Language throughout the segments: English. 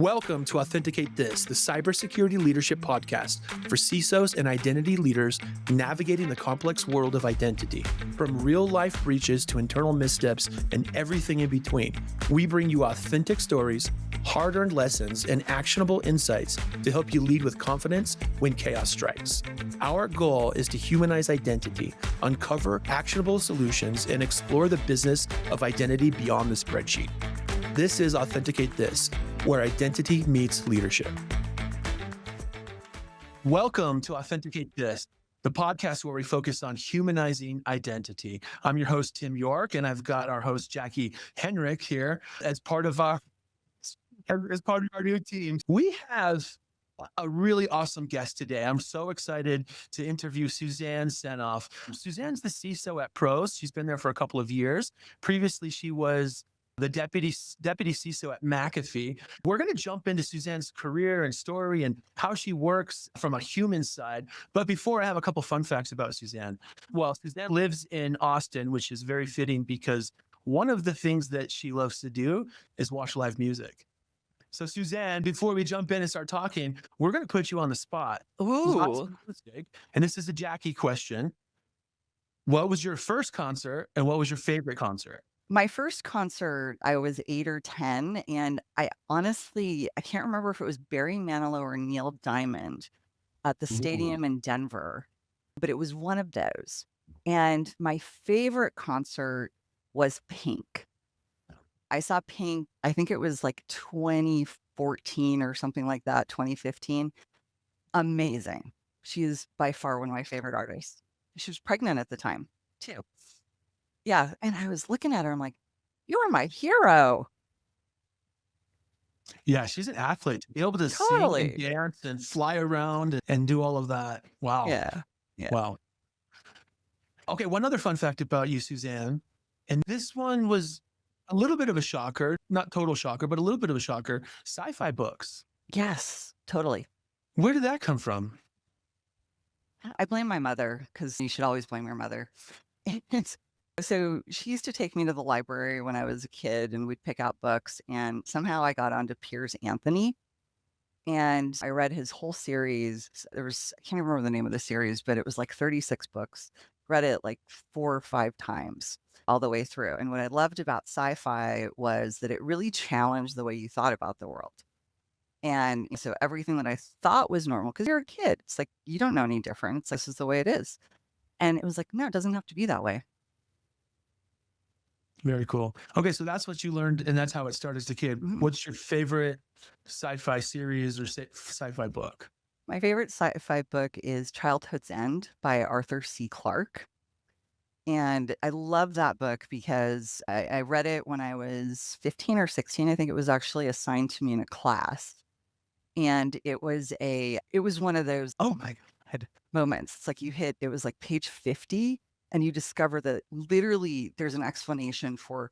Welcome to Authenticate This, the cybersecurity leadership podcast for CISOs and identity leaders navigating the complex world of identity. From real-life breaches to internal missteps and everything in between, we bring you authentic stories, hard-earned lessons, and actionable insights to help you lead with confidence when chaos strikes. Our goal is to humanize identity, uncover actionable solutions, and explore the business of identity beyond the spreadsheet. This is Authenticate This, where identity meets leadership. Welcome to Authenticate This, the podcast where we focus on humanizing identity. I'm your host, Tim York, and I've got our host, Jackie Henrich, here as part of our new team. We have a really awesome guest today. I'm so excited to interview Susanne Senoff. Susanne's the CISO at PROS. She's been there for a couple of years. Previously, she was the deputy CISO at McAfee. We're going to jump into Susanne's career and story and how she works from a human side. But before, I have a couple fun facts about Susanne. Well, Susanne lives in Austin, which is very fitting because one of the things that she loves to do is watch live music. So Susanne, before we jump in and start talking, we're going to put you on the spot. Ooh. And this is a Jackie question. What was your first concert and what was your favorite concert? My first concert, I was 8 or 10, and I can't remember if it was Barry Manilow or Neil Diamond at the stadium in Denver, but it was one of those. And my favorite concert was Pink. I saw Pink, I think it was like 2014 or something like that, 2015. Amazing. She is by far one of my favorite artists. She was pregnant at the time, too. Yeah, and I was looking at her, I'm like, "You are my hero." Yeah, she's an athlete. To be able to sing Totally. and dance and fly around and do all of that. Wow. Yeah. Wow. Okay, one other fun fact about you, Susanne, and this one was a little bit of a shocker, not total shocker, but a little bit of a shocker. Sci-fi books. Yes, totally. Where did that come from? I blame my mother because you should always blame your mother. So she used to take me to the library when I was a kid and we'd pick out books, and somehow I got onto Piers Anthony and I read his whole series. I can't remember the name of the series, but it was like 36 books. Read it like 4 or 5 times all the way through. And what I loved about sci-fi was that it really challenged the way you thought about the world. And so everything that I thought was normal, because you're a kid, it's like, you don't know any different. It's like, this is the way it is. And it was like, no, it doesn't have to be that way. Very cool. Okay, so that's what you learned, and that's how it started as a kid. Mhm. What's your favorite sci-fi series or sci-fi book? My favorite sci-fi book is Childhood's End by Arthur C. Clarke. And I love that book because I read it when I was 15 or 16. I think it was actually assigned to me in a class. And it was one of those, oh my God, moments. It's like it was like page 50, and you discover that literally there's an explanation for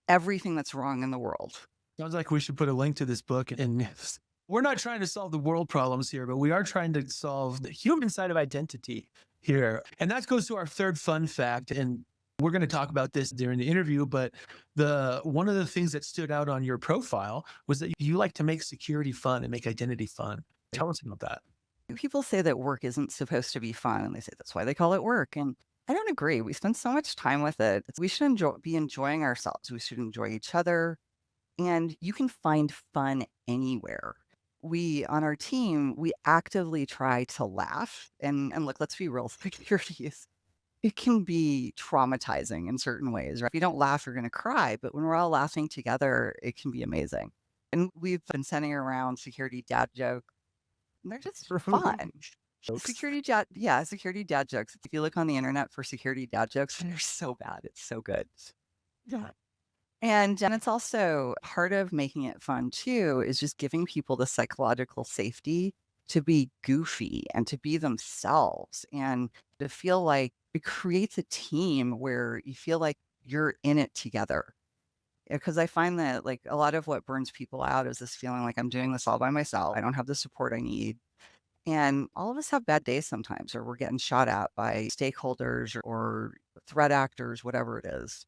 everything that's wrong in the world. Sounds like we should put a link to this book. And we're not trying to solve the world problems here, but we are trying to solve the human side of identity here. And that goes to our third fun fact. And we're going to talk about this during the interview, but one of the things that stood out on your profile was that you like to make security fun and make identity fun. Tell us about that. People say that work isn't supposed to be fun, and they say that's why they call it work. And I don't agree. We spend so much time with it. We should be enjoying ourselves. We should enjoy each other. And you can find fun anywhere. On our team, we actively try to laugh. And look, let's be real, security it can be traumatizing in certain ways, right? If you don't laugh, you're going to cry. But when we're all laughing together, it can be amazing. And we've been sending around security dad jokes, and they're just fun. Security dad jokes. If you look on the internet for security dad jokes, they're so bad. It's so good. Yeah. And it's also part of making it fun too, is just giving people the psychological safety to be goofy and to be themselves and to feel like it creates a team where you feel like you're in it together. Because I find that like a lot of what burns people out is this feeling like I'm doing this all by myself. I don't have the support I need. And all of us have bad days sometimes, or we're getting shot at by stakeholders or threat actors, whatever it is.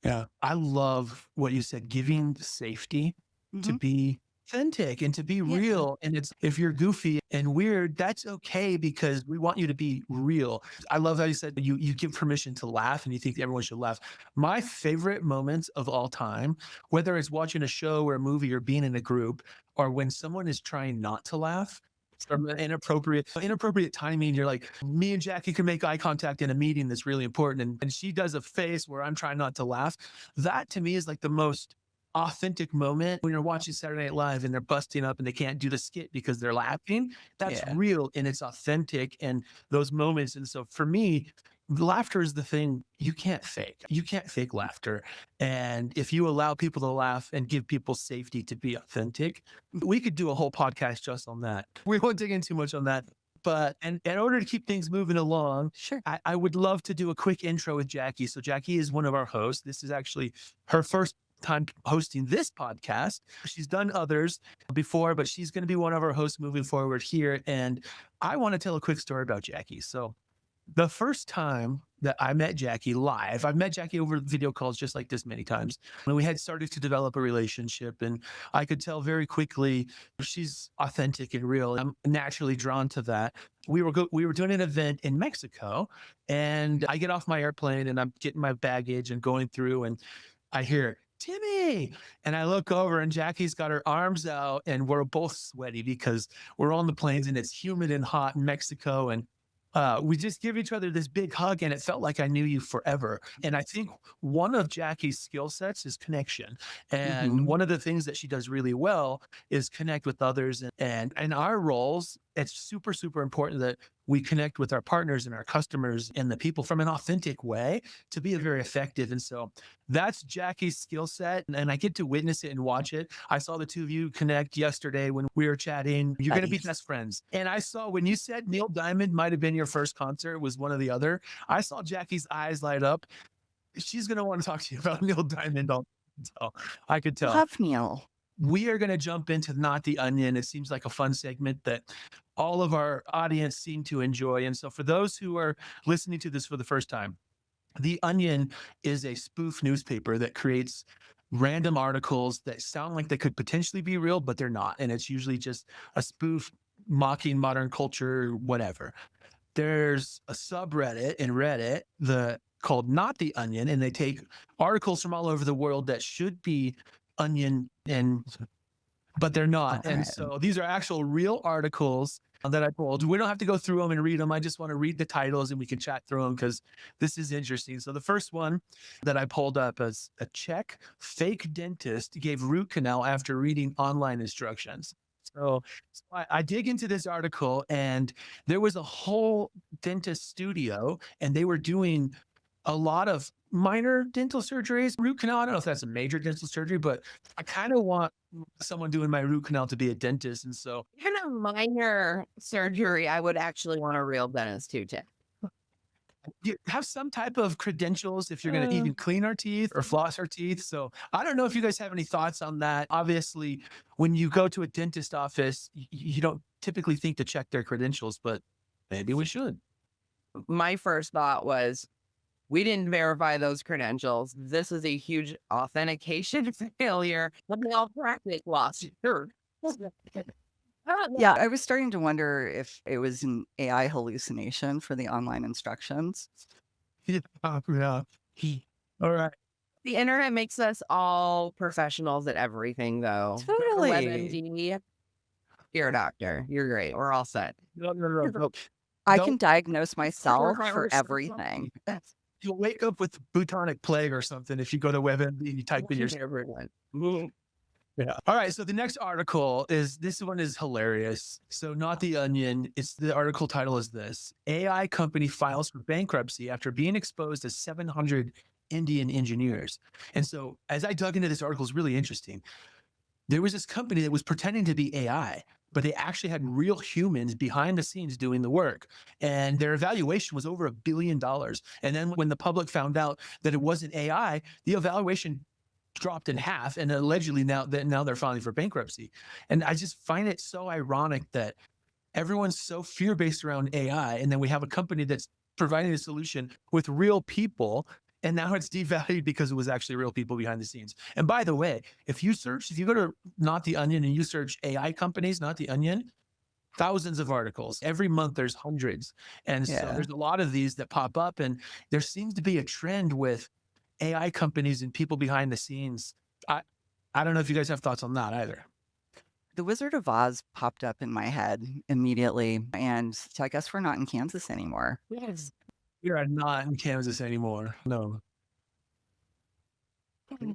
Yeah. I love what you said, giving safety to Mhm. be authentic and to be Yeah. real. And it's if you're goofy and weird, that's okay because we want you to be real. I love how you said you give permission to laugh and you think everyone should laugh. My favorite moments of all time, whether it's watching a show or a movie or being in a group, or when someone is trying not to laugh from an inappropriate timing. You're like, me and Jackie can make eye contact in a meeting that's really important. And she does a face where I'm trying not to laugh. That to me is like the most authentic moment when you're watching Saturday Night Live and they're busting up and they can't do the skit because they're laughing. That's Yeah. real and it's authentic and those moments. And so for me, laughter is the thing you can't fake. You can't fake laughter. And if you allow people to laugh and give people safety to be authentic, we could do a whole podcast just on that. We won't dig in too much on that. But and in order to keep things moving along, Sure. I would love to do a quick intro with Jackie. So Jackie is one of our hosts. This is actually her first time hosting this podcast. She's done others before, but she's going to be one of our hosts moving forward here. And I want to tell a quick story about Jackie. So the first time that I met Jackie live, I've met Jackie over video calls just like this many times. When we had started to develop a relationship, and I could tell very quickly she's authentic and real. I'm naturally drawn to that. We were doing an event in Mexico, and I get off my airplane and I'm getting my baggage and going through, and I hear Timmy, and I look over and Jackie's got her arms out, and we're both sweaty because we're on the planes and it's humid and hot in Mexico, and we just give each other this big hug and it felt like I knew you forever. And I think one of Jackie's skill sets is connection. And one of the things that she does really well is connect with others. And in our roles, it's super, super important that we connect with our partners and our customers and the people from an authentic way to be very effective. And so that's Jackie's skill set. And I get to witness it and watch it. I saw the two of you connect yesterday when we were chatting. You're going to be best friends. And I saw when you said Neil Diamond might have been your first concert, was one or the other. I saw Jackie's eyes light up. She's going to want to talk to you about Neil Diamond. I could tell. Love Neil. We are going to jump into Not the Onion. It seems like a fun segment that all of our audience seem to enjoy. And so for those who are listening to this for the first time, The Onion is a spoof newspaper that creates random articles that sound like they could potentially be real, but they're not. And it's usually just a spoof mocking modern culture, whatever. There's a subreddit in Reddit called Not the Onion, and they take articles from all over the world that should be onion but they're not. And so these are actual real articles that I pulled. We don't have to go through them and read them. I just want to read the titles and we can chat through them because this is interesting. So the first one that I pulled up is a Czech fake dentist gave root canal after reading online instructions. So I dig into this article and there was a whole dentist studio and they were doing a lot of minor dental surgeries. Root canal, I don't know if that's a major dental surgery, but I kind of want someone doing my root canal to be a dentist. And so Even a minor surgery, I would actually want a real dentist too, Tim. you have some type of credentials if you're going to even clean our teeth or floss our teeth. So I don't know if you guys have any thoughts on that. Obviously, when you go to a dentist office, you don't typically think to check their credentials, but maybe we should. My first thought was, we didn't verify those credentials. This is a huge authentication failure. Let me all practice lost. Sure. Yeah, I was starting to wonder if it was an AI hallucination for the online instructions. Yeah. All right. The internet makes us all professionals at everything, though. Totally. WebMD, you're a doctor. You're great. We're all set. No. I Don't- can diagnose myself for everything. You'll wake up with bubonic plague or something if you go to WebMD and you type in your. Yeah. All right. So the next article this one is hilarious. So Not the Onion. The article title is this: AI company files for bankruptcy after being exposed as 700 Indian engineers. And so as I dug into this article, it's really interesting. There was this company that was pretending to be AI, but they actually had real humans behind the scenes doing the work. And their evaluation was over $1 billion. And then when the public found out that it wasn't AI, the evaluation dropped in half. And allegedly now they're filing for bankruptcy. And I just find it so ironic that everyone's so fear-based around AI. And then we have a company that's providing a solution with real people And now it's devalued because it was actually real people behind the scenes. And by the way, if you go to Not the Onion and you search AI companies, Not the Onion, thousands of articles. Every month there's hundreds. And so Yeah. there's a lot of these that pop up. And there seems to be a trend with AI companies and people behind the scenes. I don't know if you guys have thoughts on that either. The Wizard of Oz popped up in my head immediately. And so I guess we're not in Kansas anymore. Yes. You're not in Kansas anymore. No.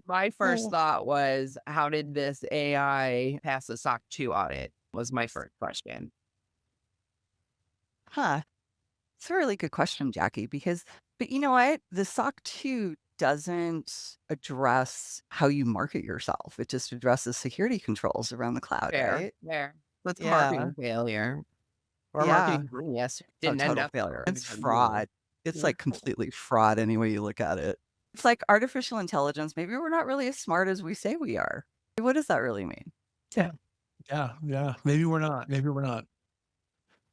My first Oh. thought was, how did this AI pass the SOC 2 audit? Was my first question. Huh. It's a really good question, Jackie, but you know what? The SOC 2 doesn't address how you market yourself. It just addresses security controls around the cloud, right? There. That's a Yeah. marketing failure. Or Yeah. marketing genius. Oh, Didn't end total up failure. in It's the fraud. It's like completely fraud any way you look at it. It's like artificial intelligence. Maybe we're not really as smart as we say we are. What does that really mean? Yeah. Maybe we're not.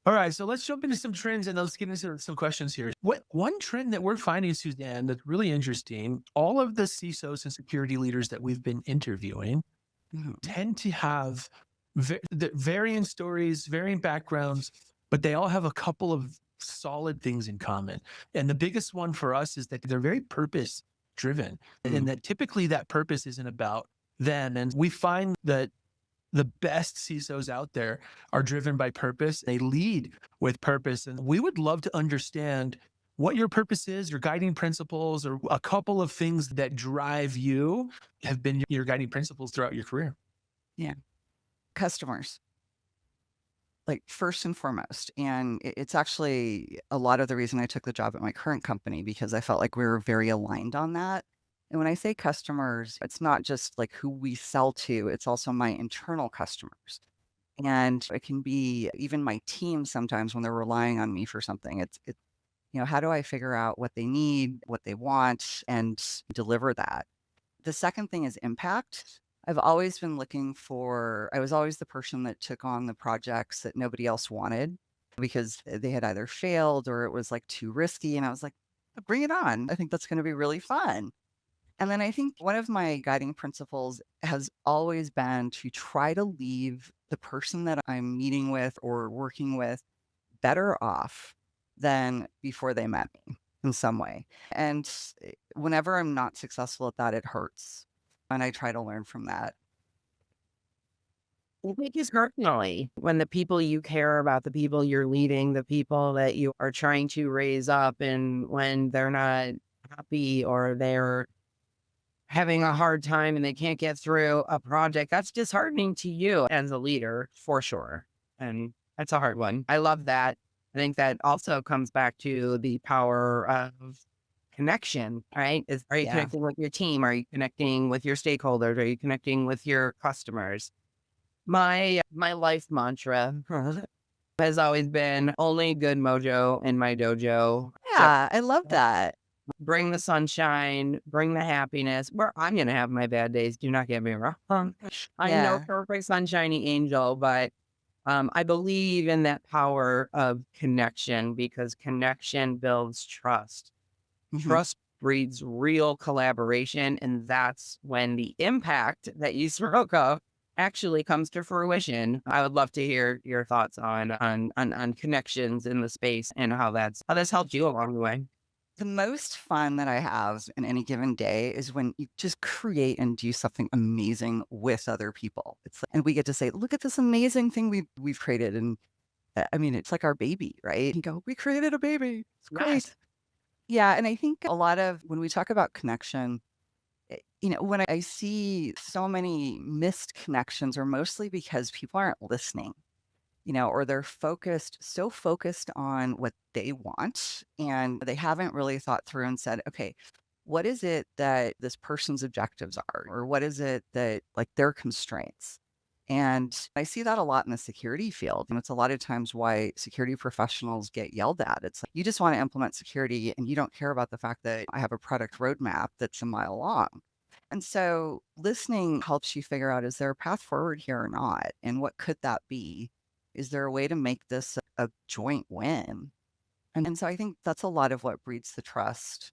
All right, so let's jump into some trends and let's get into some questions here. One trend that we're finding, Suzanne, that's really interesting, all of the CISOs and security leaders that we've been interviewing Mhm. tend to have varying stories, varying backgrounds, but they all have a couple of solid things in common. And the biggest one for us is that they're very purpose driven, and that typically that purpose isn't about them. And we find that the best CISOs out there are driven by purpose. They lead with purpose. And we would love to understand what your purpose is, your guiding principles, or a couple of things that drive you have been your guiding principles throughout your career. Customers, like first and foremost. And it's actually a lot of the reason I took the job at my current company, because I felt like we were very aligned on that. And when I say customers, it's not just like who we sell to, it's also my internal customers. And it can be even my team sometimes when they're relying on me for something. How do I figure out what they need, what they want, and deliver that? The second thing is impact. I was always the person that took on the projects that nobody else wanted because they had either failed or it was like too risky. And I was like, bring it on. I think that's going to be really fun. And then I think one of my guiding principles has always been to try to leave the person that I'm meeting with or working with better off than before they met me in some way. And whenever I'm not successful at that, it hurts. And I try to learn from that. I think it's personally when the people you care about, the people you're leading, the people that you are trying to raise up, and when they're not happy or they're having a hard time and they can't get through a project, that's disheartening to you as a leader, for sure. And that's a hard one. I love that. I think that also comes back to the power of connection, right? Are you Yeah. connecting with your team? Are you connecting with your stakeholders? Are you connecting with your customers? My life mantra has always been only good mojo in my dojo. So Yeah, I love that. bring the sunshine, bring the happiness. Where I'm going to have my bad days. Do not get me wrong. I'm no Yeah. perfect sunshiny angel, but I believe in that power of connection, because connection builds trust. Mhm. Trust breeds real collaboration, and that's when the impact that you spoke of actually comes to fruition. I would love to hear your thoughts on connections in the space and how that's helped you along the way. The most fun that I have in any given day is when you just create and do something amazing with other people. And we get to say, look at this amazing thing we've created. And I mean, it's like our baby, right? You go, we created a baby. It's great. Yes. Yeah. And I think a lot of when we talk about connection, when I see so many missed connections are mostly because people aren't listening, or they're so focused on what they want, and they haven't really thought through and said, okay, what is it that this person's objectives are? Or what is it that like their constraints? And I see that a lot in the security field. And it's a lot of times why security professionals get yelled at. It's like, you just want to implement security and you don't care about the fact that I have a product roadmap that's a mile long. And so listening helps you figure out, is there a path forward here or not? And what could that be? Is there a way to make this a joint win? And so I think that's a lot of what breeds the trust.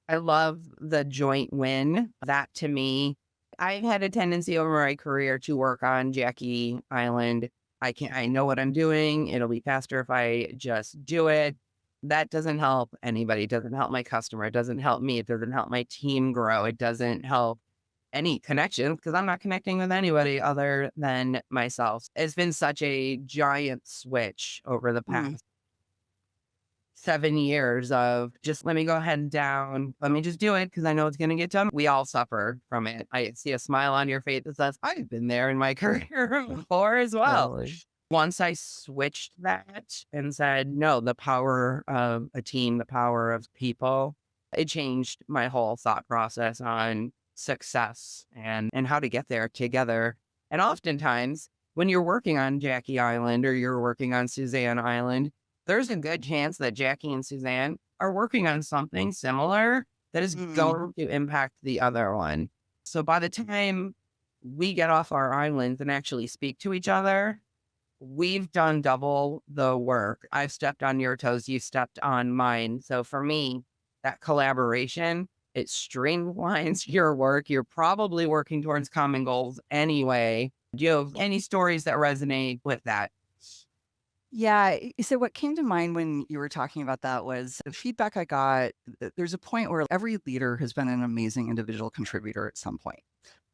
I love the joint win. That to me, I've had a tendency over my career to work on Jackie Island. I know what I'm doing. It'll be faster if I just do it. That doesn't help anybody. It doesn't help my customer. It doesn't help me. It doesn't help my team grow. It doesn't help any connection because I'm not connecting with anybody other than myself. It's been such a giant switch over the past 7 years of just let me go ahead and down. Let me just do it because I know it's going to get done. We all suffer from it. I see a smile on your face that says, I've been there in my career before as well. Totally. Once I switched that and said, no, the power of a team, the power of people, it changed my whole thought process on success and how to get there together. And oftentimes when you're working on Jackie Island or you're working on Susanne Island, there's a good chance that Jackie and Susanne are working on something similar that is going to impact the other one. So by the time we get off our islands and actually speak to each other, we've done double the work. I've stepped on your toes, you stepped on mine. So for me, that collaboration, it streamlines your work. You're probably working towards common goals anyway. Do you have any stories that resonate with that? Yeah. So what came to mind when you were talking about that was the feedback I got. There's a point where every leader has been an amazing individual contributor at some point,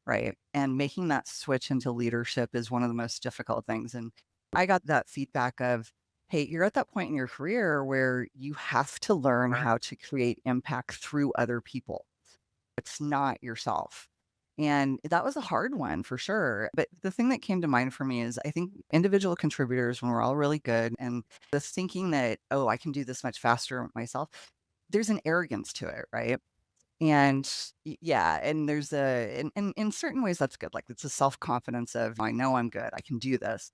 right? And making that switch into leadership is one of the most difficult things. And I got that feedback of, hey, you're at that point in your career where you have to learn how to create impact through other people. It's not yourself. And that was a hard one for sure. But the thing that came to mind for me is I think individual contributors, when we're all really good and this thinking that, oh, I can do this much faster myself, there's an arrogance to it, right? And yeah, and there's in certain ways that's good. Like it's a self-confidence of I know I'm good, I can do this.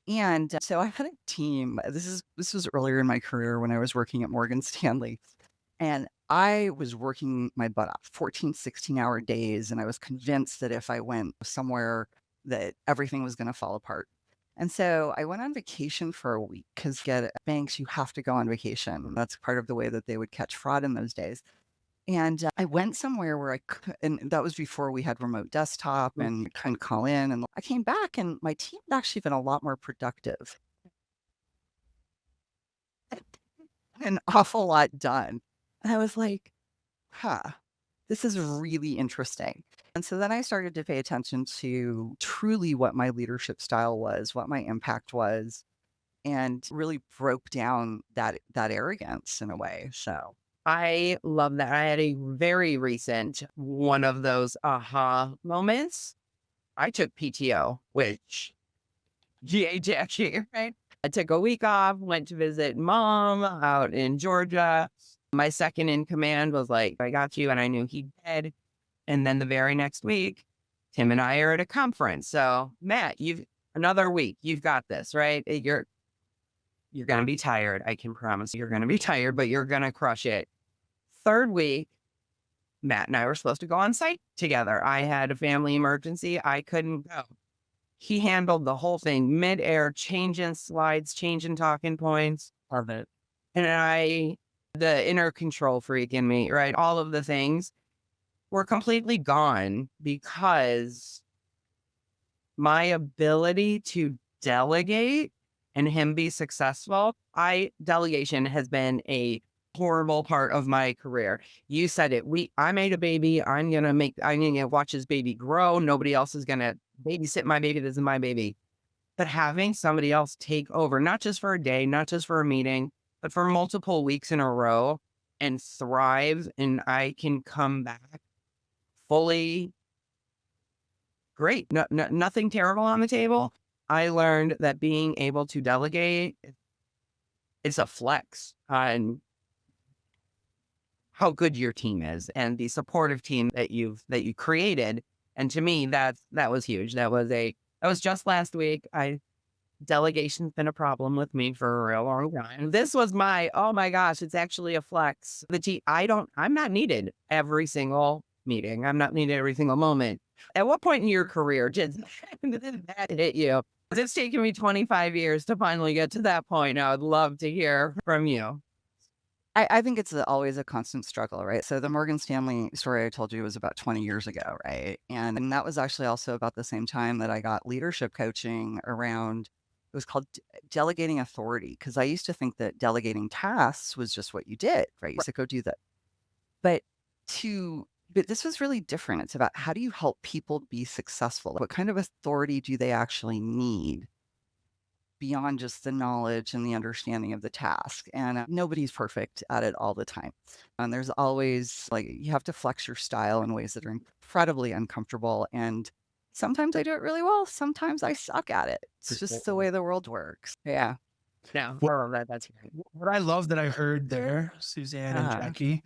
And so I had a team. This was earlier in my career when I was working at Morgan Stanley. And I was working my butt off 14, 16-hour days. And I was convinced that if I went somewhere that everything was going to fall apart. And so I went on vacation for a week because at banks, you have to go on vacation. That's part of the way that they would catch fraud in those days. And I went somewhere where I could, and that was before we had remote desktop and couldn't call in. And I came back and my team had actually been a lot more productive. An awful lot done. And I was like, this is really interesting. And so then I started to pay attention to truly what my leadership style was, what my impact was, and really broke down that arrogance in a way. So I love that. I had a very recent one of those aha moments. I took PTO, which Jackie, right? I took a week off, went to visit mom out in Georgia. My second in command was like, I got you. And I knew he did. And then the very next week, Tim and I are at a conference. So Matt, you've another week, you've got this, right? You're going to be tired. I can promise you're going to be tired, but you're going to crush it. Third week, Matt and I were supposed to go on site together. I had a family emergency. I couldn't go. He handled the whole thing midair, changing slides, changing talking points. love it. And the inner control freak in me, right? All of the things were completely gone because my ability to delegate and him be successful, delegation has been a horrible part of my career. You said it. I made a baby. I'm gonna watch his baby grow. Nobody else is gonna babysit my baby. This is my baby. But having somebody else take over, not just for a day, not just for a meeting, but for multiple weeks in a row and thrive, and I can come back fully great. Nothing terrible on the table. I learned that being able to delegate is a flex on how good your team is and the supportive team that you created. And to me, that was huge. That was just last week. Delegation's been a problem with me for a real long time. This was oh my gosh, it's actually a flex. I'm not needed every single meeting. I'm not needed every single moment. At what point in your career did that hit you? It's taken me 25 years to finally get to that point. I would love to hear from you. I think it's always a constant struggle, right? So the Morgan Stanley story I told you was about 20 years ago, right? And that was actually also about the same time that I got leadership coaching around, it was called delegating authority, because I used to think that delegating tasks was just what you did, right? You said, go do that. But but this was really different. It's about how do you help people be successful? What kind of authority do they actually need beyond just the knowledge and the understanding of the task? And nobody's perfect at it all the time. And there's always like, you have to flex your style in ways that are incredibly uncomfortable. And sometimes I do it really well. Sometimes I suck at it. It's just the way the world works. Yeah. No, What, all of that. That's great. what I love that I heard there, Suzanne and Jackie,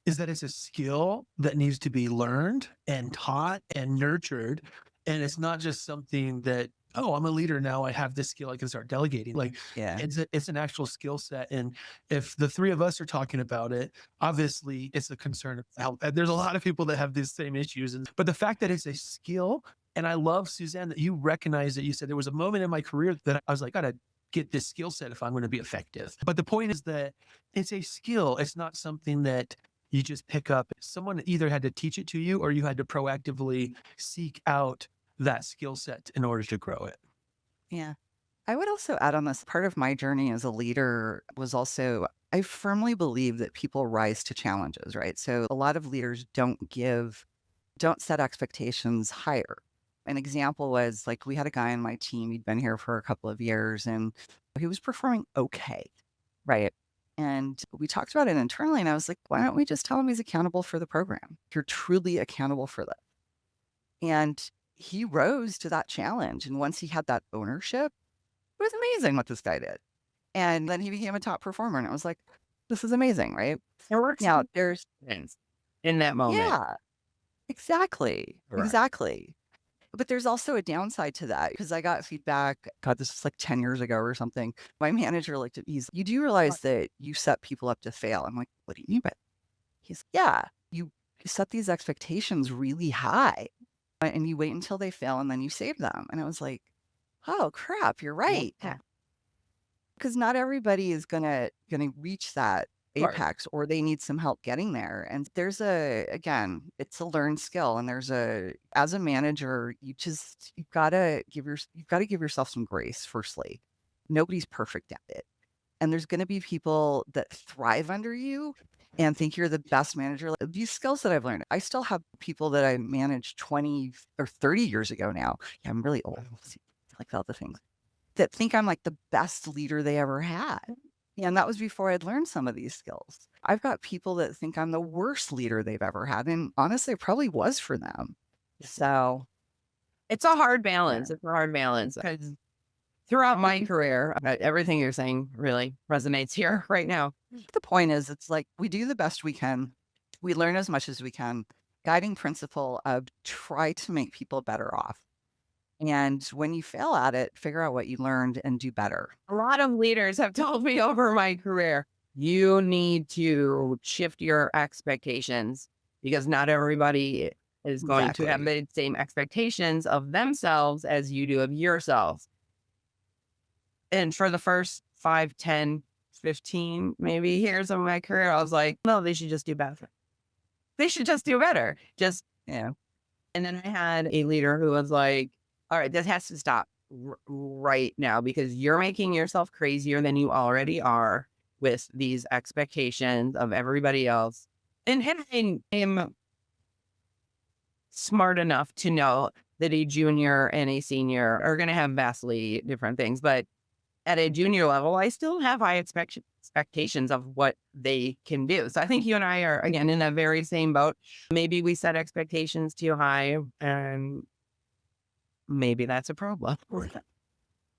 is that it's a skill that needs to be learned and taught and nurtured. And it's not just something that, oh, I'm a leader now, I have this skill, I can start delegating. Like, Yeah. it's an actual skill set. And if the three of us are talking about it, obviously it's a concern of health. And there's a lot of people that have these same issues. But the fact that it's a skill, and I love, Suzanne, that you recognize that you said there was a moment in my career that I was like, gotta get this skill set if I'm going to be effective. But the point is that it's a skill. It's not something that you just pick up. Someone either had to teach it to you or you had to proactively seek out that skill set in order to grow it. Yeah. I would also add on this, part of my journey as a leader was also, I firmly believe that people rise to challenges, right? So a lot of leaders don't set expectations higher. An example was like, we had a guy on my team, he'd been here for a couple of years and he was performing okay, right? And we talked about it internally and I was like, why don't we just tell him he's accountable for the program? You're truly accountable for that. And he rose to that challenge. And once he had that ownership, it was amazing what this guy did. And then he became a top performer. And I was like, this is amazing, right? It works Now there's, in that moment. yeah, exactly. Correct. Exactly. But there's also a downside to that because I got feedback. God, this was like 10 years ago or something. My manager looked at me. He's like, you do realize that you set people up to fail? I'm like, what do you mean by that? He's like, yeah, you set these expectations really high and you wait until they fail and then you save them. And I was like, oh crap, you're right. Yeah. Because not everybody is gonna reach that Right. apex or they need some help getting there. And there's again, it's a learned skill. And as a manager, you've gotta give yourself some grace, firstly. Nobody's perfect at it. And there's gonna be people that thrive under you and think you're the best manager. These skills that I've learned, I still have people that I managed 20 or 30 years ago now. Yeah, I'm really old. Like all the things that think I'm like the best leader they ever had. And that was before I'd learned some of these skills. I've got people that think I'm the worst leader they've ever had. And honestly, it probably was for them. So It's a hard balance. It's a hard balance. Because throughout my career, everything you're saying really resonates here right now. the point is, it's like we do the best we can. We learn as much as we can. Guiding principle of try to make people better off. And when you fail at it, figure out what you learned and do better. A lot of leaders have told me over my career, you need to shift your expectations because not everybody is going to have the same expectations of themselves as you do of yourself. And for the first 5, 10, 15, maybe years of my career, I was like, no, they should just do better. They should just do better. Yeah. And then I had a leader who was like, all right, this has to stop right now because you're making yourself crazier than you already are with these expectations of everybody else. And I am smart enough to know that a junior and a senior are going to have vastly different things. But at a junior level, I still have high expectations of what they can do. So I think you and I are, again, in that very same boat. Maybe we set expectations too high and maybe that's a problem.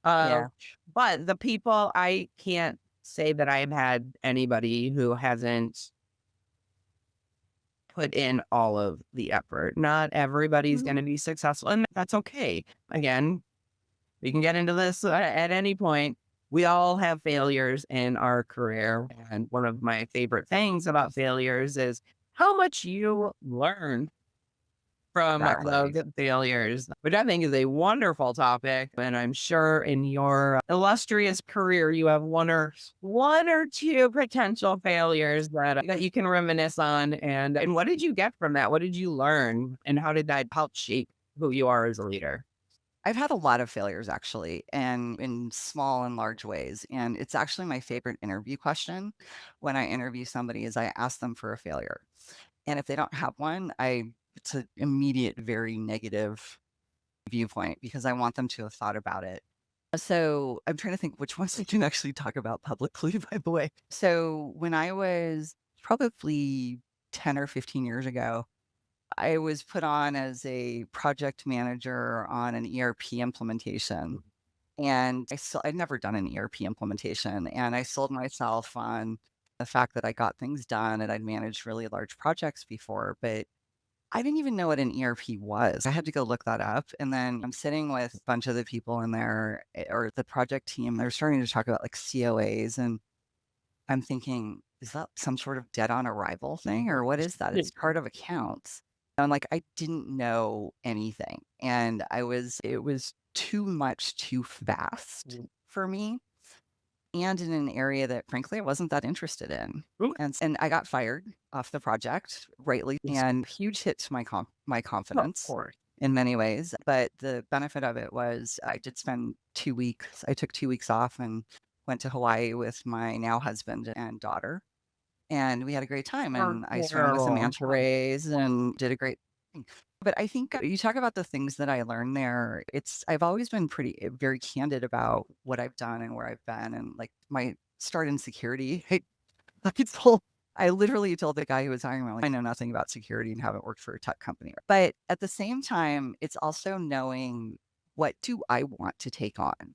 Yeah. But the people, I can't say that I've had anybody who hasn't put in all of the effort. Not everybody's going to be successful, and that's okay. Again, we can get into this at any point. We all have failures in our career. And one of my favorite things about failures is how much you learn from Exactly. those failures, which I think is a wonderful topic. And I'm sure in your illustrious career, you have one or two potential failures that you can reminisce on. And what did you get from that? What did you learn? And how did that help shape who you are as a leader? I've had a lot of failures actually, and in small and large ways. And it's actually my favorite interview question when I interview somebody is I ask them for a failure. And if they don't have one, it's an immediate, very negative viewpoint because I want them to have thought about it. So I'm trying to think which ones I can actually talk about publicly, by the way. So when I was probably 10 or 15 years ago, I was put on as a project manager on an ERP implementation. And I'd never done an ERP implementation. And I sold myself on the fact that I got things done and I'd managed really large projects before, but I didn't even know what an ERP was. I had to go look that up. And then I'm sitting with a bunch of the people in there or the project team. They're starting to talk about like COAs. And I'm thinking, is that some sort of dead on arrival thing or what is that? It's part of accounts. And like, I didn't know anything. And it was too much too fast for me. And in an area that frankly I wasn't that interested in. Ooh. And I got fired off the project, rightly, and huge hit to my confidence in many ways. But the benefit of it was I did spend 2 weeks. I took 2 weeks off and went to Hawaii with my now husband and daughter. And we had a great time. And I swam with the manta rays and did a great thing. But I think you talk about the things that I learned there. I've always been very candid about what I've done and where I've been. And like my start in security, I literally told the guy who was hiring me, like, I know nothing about security and haven't worked for a tech company. But at the same time, it's also knowing what do I want to take on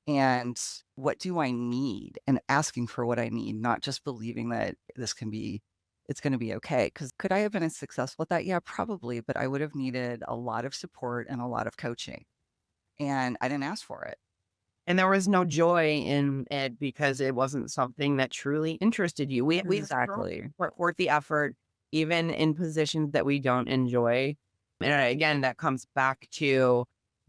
and what do I need and asking for what I need, not just believing that it's going to be okay. Because could I have been as successful at that? Yeah, probably. But I would have needed a lot of support and a lot of coaching. And I didn't ask for it. And there was no joy in it because it wasn't something that truly interested you. We Exactly. worth the effort, even in positions that we don't enjoy. And again, that comes back to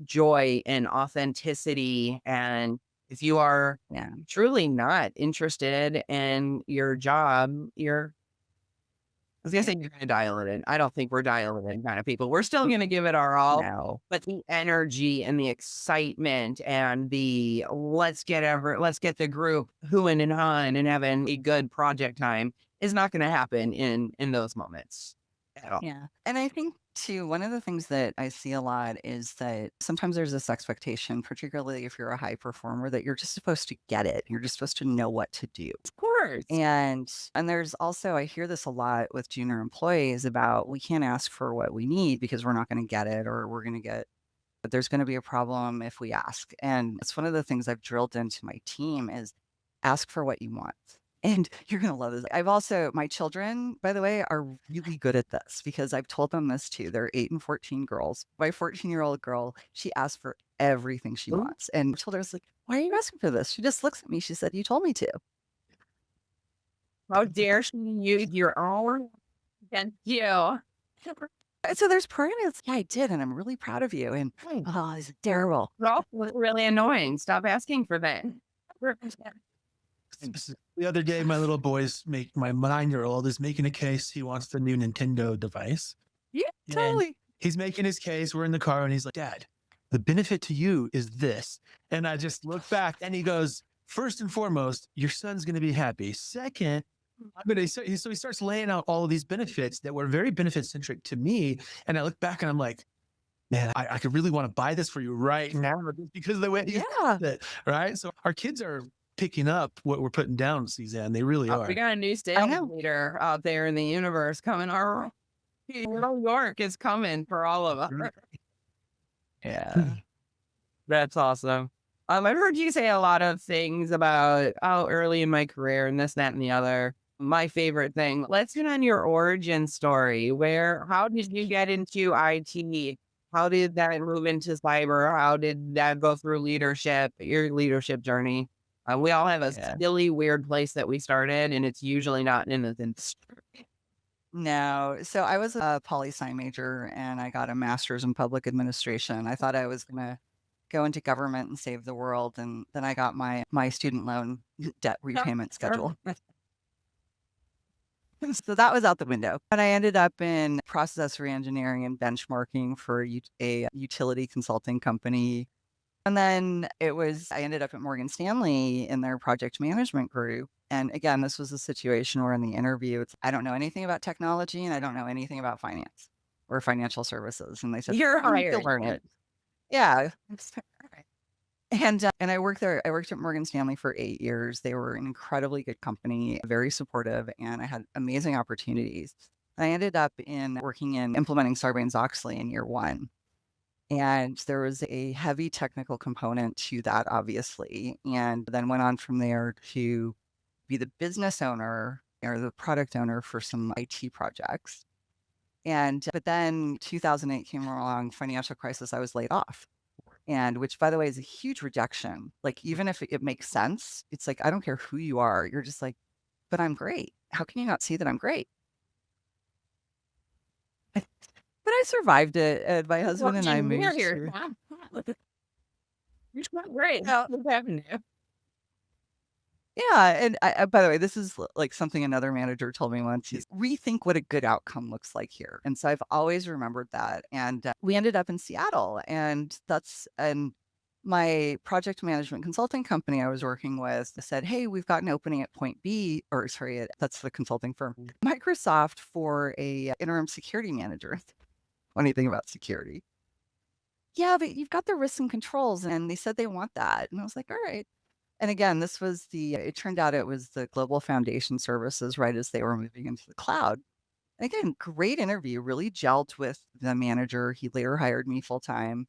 joy and authenticity. And if you are truly not interested in your job, I was going to say you're going to dial it in. I don't think we're dialing in kind of people. We're still going to give it our all. No. But the energy and the excitement and the let's get the group hooing and hawing and having a good project time is not going to happen in those moments at all. Yeah. And I think too, one of the things that I see a lot is that sometimes there's this expectation, particularly if you're a high performer, that you're just supposed to get it. You're just supposed to know what to do. Of course. And there's also, I hear this a lot with junior employees about we can't ask for what we need because we're not going to get it or but there's going to be a problem if we ask. And it's one of the things I've drilled into my team is ask for what you want. And you're going to love this. My children, by the way, are really good at this because I've told them this too. They're 8 and 14 girls. My 14-year-old girl, she asks for everything she wants. And I told her, I was like, why are you asking for this? She just looks at me. She said, you told me to. How dare she use your own against you? So there's part of me that's, yeah, I did. And I'm really proud of you. And, oh, this is terrible. Well, really annoying. Stop asking for that. The other day, my 9-year-old is making a case. He wants the new Nintendo device. Yeah, totally. And he's making his case. We're in the car and he's like, Dad, the benefit to you is this. And I just look back and he goes, first and foremost, your son's going to be happy. Second, so he starts laying out all of these benefits that were very benefit centric to me. And I look back and I'm like, man, I could really want to buy this for you right now because of the way he said it, right? So our kids are picking up what we're putting down, Susanne. They really are. We got a new sales leader out there in the universe coming. Our New York is coming for all of us. Yeah. That's awesome. I've heard you say a lot of things about early in my career and this, that, and the other. My favorite thing, let's get on your origin story. How did you get into IT? How did that move into cyber? How did that go through leadership, your leadership journey? We all have a silly, weird place that we started, and it's usually not in the industry. No. So I was a poli-sci major and I got a master's in public administration. I thought I was going to go into government and save the world. And then I got my student loan debt repayment schedule. So that was out the window. But I ended up in process reengineering and benchmarking for a utility consulting company. And then I ended up at Morgan Stanley in their project management group. And again, this was a situation where in the interview, I don't know anything about technology and I don't know anything about finance or financial services. And they said, You're "Oh, you'll hired." learn it." Yeah. And I worked there. I worked at Morgan Stanley for 8 years. They were an incredibly good company, very supportive, and I had amazing opportunities. I ended up working in implementing Sarbanes-Oxley in year one. And there was a heavy technical component to that, obviously, and then went on from there to be the business owner or the product owner for some IT projects. But then 2008 came along, financial crisis, I was laid off. And which, by the way, is a huge rejection. Like, even if it makes sense, it's like, I don't care who you are. You're just like, but I'm great. How can you not see that I'm great? But I survived it. And my husband and I moved here. You're not great. Yeah. What's happening? Yeah, and by the way, this is like something another manager told me once, is rethink what a good outcome looks like here. And so I've always remembered that. And we ended up in Seattle, and my project management consulting company I was working with said, "Hey, we've got an opening at Point B," or sorry, that's the consulting firm, Microsoft, for a interim security manager. Funny thing about security. Yeah, but you've got the risks and controls, and they said they want that. And I was like, all right. And again, it turned out it was the global foundation services right as they were moving into the cloud. And again, great interview, really gelled with the manager. He later hired me full time.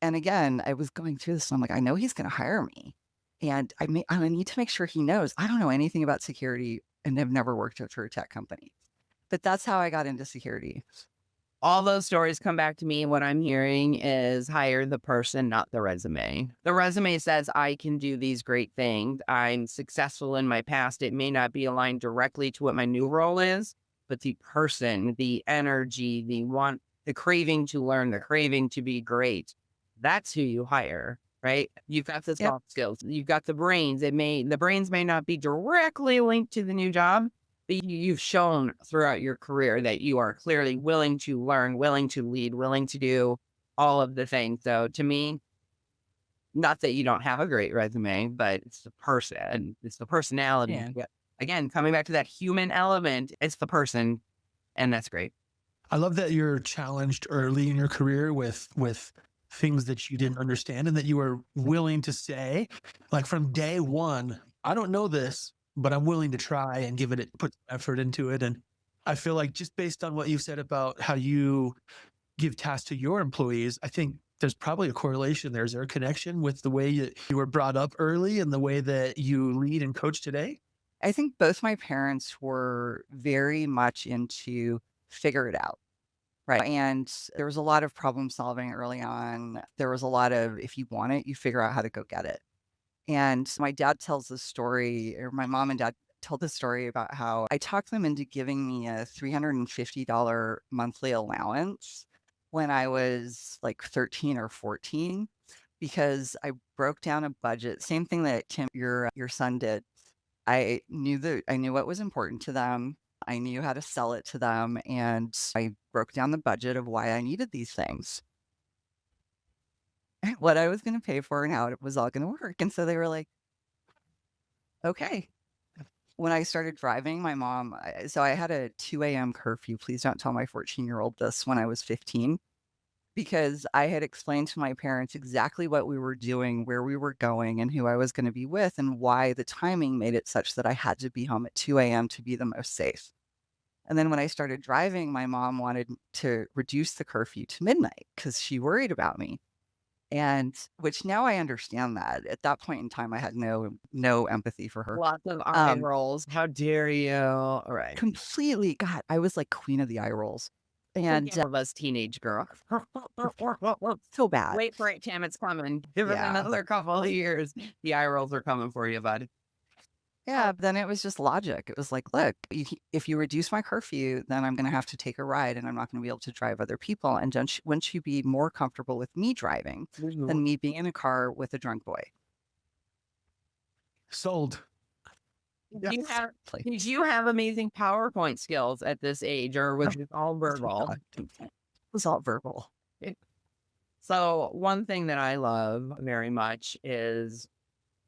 And again, I was going through this, and I'm like, I know he's going to hire me. And I need to make sure he knows I don't know anything about security and have never worked for a tech company. But that's how I got into security. All those stories come back to me. What I'm hearing is hire the person, not the resume. The resume says I can do these great things. I'm successful in my past. It may not be aligned directly to what my new role is, but the person, the energy, the craving to learn, the craving to be great, that's who you hire, right? You've got the soft skills. You've got the brains. The brains may not be directly linked to the new job, but you've shown throughout your career that you are clearly willing to learn, willing to lead, willing to do all of the things. So to me, not that you don't have a great resume, but it's the person, it's the personality. Yeah. Again, coming back to that human element, it's the person, and that's great. I love that you're challenged early in your career with things that you didn't understand and that you were willing to say, like from day one, I don't know this, but I'm willing to try and put effort into it. And I feel like just based on what you said about how you give tasks to your employees, I think there's probably a correlation there. Is there a connection with the way you were brought up early and the way that you lead and coach today? I think both my parents were very much into figure it out. Right. And there was a lot of problem solving early on. There was a lot of, if you want it, you figure out how to go get it. And my dad tells this story, or my mom and dad told this story about how I talked them into giving me a $350 monthly allowance when I was like 13 or 14, because I broke down a budget. Same thing that Tim, your son did. I knew what was important to them. I knew how to sell it to them, and I broke down the budget of why I needed these things, what I was going to pay for, and how it was all going to work. And so they were like, okay. When I started driving, my mom, so I had a 2 a.m. curfew. Please don't tell my 14-year-old this, when I was 15, because I had explained to my parents exactly what we were doing, where we were going, and who I was going to be with, and why the timing made it such that I had to be home at 2 a.m. to be the most safe. And then when I started driving, my mom wanted to reduce the curfew to midnight because she worried about me. And which now I understand that. At that point in time, I had no empathy for her. Lots of eye rolls. How dare you? All right. Completely. God, I was like queen of the eye rolls. And of us teenage girl. so bad. Wait for it, Tim. It's coming. Give it Yeah. another couple of years. The eye rolls are coming for you, bud. Yeah, then it was just logic. It was like, look, if you reduce my curfew, then I'm going to have to take a ride and I'm not going to be able to drive other people. And wouldn't you be more comfortable with me driving than me being in a car with a drunk boy? Sold. Did you Yes. have Like, did you have amazing PowerPoint skills at this age, or was it all verbal? it was all verbal. So one thing that I love very much is